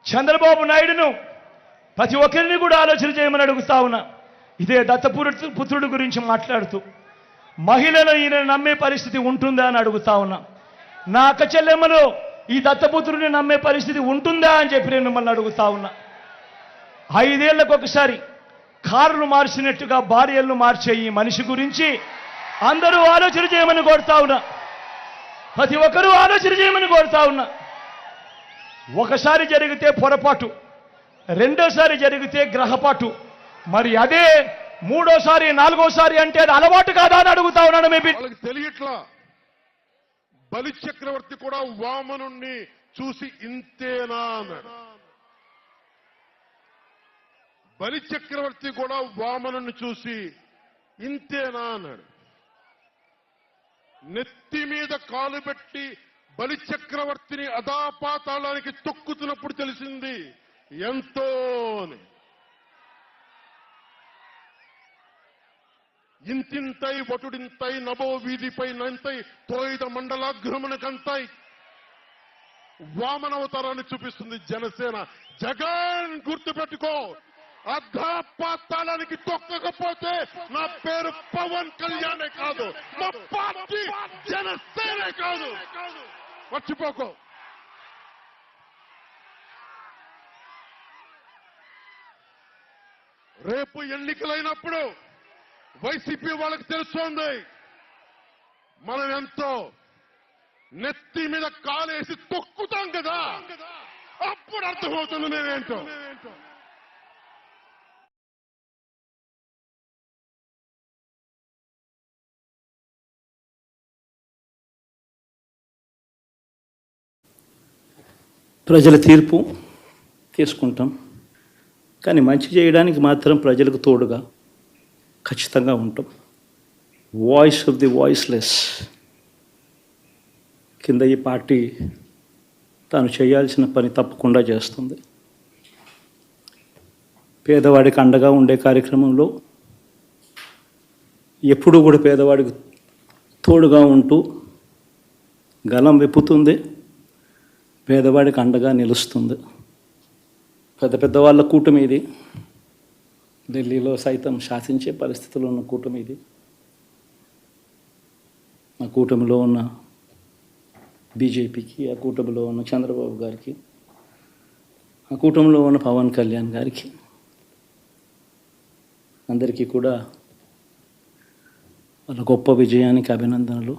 చంద్రబాబు నాయుడును ప్రతి ఒక్కరిని కూడా ఆలోచన చేయమని అడుగుతా ఉన్నా. ఇదే దత్తపుత్రుడి గురించి మాట్లాడుతూ మహిళలు ఈయన నమ్మే పరిస్థితి ఉంటుందా అని అడుగుతా ఉన్నా. నా అక్క చెల్లెమ్మలు ఈ దత్తపుత్రుడిని నమ్మే పరిస్థితి ఉంటుందా అని చెప్పి నేను మిమ్మల్ని అడుగుతా ఉన్నా. 5 ఏళ్లకు ఒకసారి కారులు మార్చినట్టుగా భార్యలను మార్చే ఈ మనిషి గురించి అందరూ ఆలోచన చేయమని కోరుతా ఉన్నా. ప్రతి ఒక్కరూ ఆలోచన చేయమని కోరుతా ఉన్నా. ఒకసారి జరిగితే పొరపాటు, రెండోసారి జరిగితే గ్రహపాటు, మరి అదే మూడోసారి నాలుగోసారి అంటే అది అలవాటు కాదా అని అడుగుతా ఉన్నాను. వాళ్ళకి తెలియట్లా. బలి చక్రవర్తి కూడా వామనుణ్ణి చూసి ఇంతేనా అన్నాడు. బలి చక్రవర్తి కూడా వామనుణ్ణి చూసి ఇంతేనా అన్నాడు. నెత్తి మీద కాలు పెట్టి బలి చక్రవర్తిని అధాపాతాళానికి తొక్కుతున్నప్పుడు తెలిసింది ఎంతో అని. ఇంతింతై వటుడింతై నభో వీధిపై నంతై తోయిద మండలాగ్రమణకంతై వామనవతారాన్ని చూపిస్తుంది జనసేన. జగన్ గుర్తుపెట్టుకో, అధాపాతాళానికి తొక్కకపోతే నా పేరు పవన్ కళ్యాణే కాదు, మా పార్టీ జనసేనే కాదు, మర్చిపోకో. రేపు ఎన్నికలైనప్పుడు వైసీపీ వాళ్ళకి తెలుస్తోంది మనం ఎంతో. నెత్తి మీద కాలేసి తొక్కుతాం కదా, అప్పుడు అర్థమవుతుంది నేనేంటో. ప్రజల తీర్పు తీసుకుంటాం, కానీ మంచి చేయడానికి మాత్రం ప్రజలకు తోడుగా ఖచ్చితంగా ఉంటాం. వాయిస్ ఆఫ్ ది వాయిస్లెస్ కింద ఈ పార్టీ తాను చేయాల్సిన పని తప్పకుండా చేస్తుంది. పేదవాడికి అండగా ఉండే కార్యక్రమంలో ఎప్పుడూ కూడా పేదవాడికి తోడుగా ఉంటూ గలం విప్పుతుంది, పేదవాడికి అండగా నిలుస్తుంది. పెద్ద పెద్ద వాళ్ళ కూటమి ఇది, ఢిల్లీలో సైతం శాసించే పరిస్థితుల్లో ఉన్న కూటమి ఇది. ఆ కూటమిలో ఉన్న బీజేపీకి, ఆ కూటమిలో ఉన్న చంద్రబాబు గారికి, ఆ కూటమిలో ఉన్న పవన్ కళ్యాణ్ గారికి అందరికీ కూడా వాళ్ళ గొప్ప విజయానికి అభినందనలు.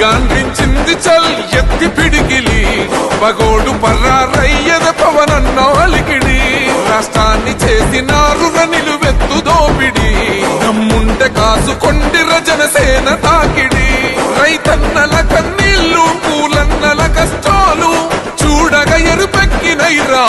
గాంధించింది చల్ ఎత్తి పిడికిలి, పగోడు పర్రారయ్యద పవనన్నోలికిడి. రాష్ట్రాన్ని చేసినారు నిలువెత్తు దోపిడి, నమ్ముంటే కాసుకొండిర జనసేన తాకిడి. రైతన్నల కన్నీళ్లు, కూలన్నల కష్టాలు చూడగ ఎరుపెక్కినైరా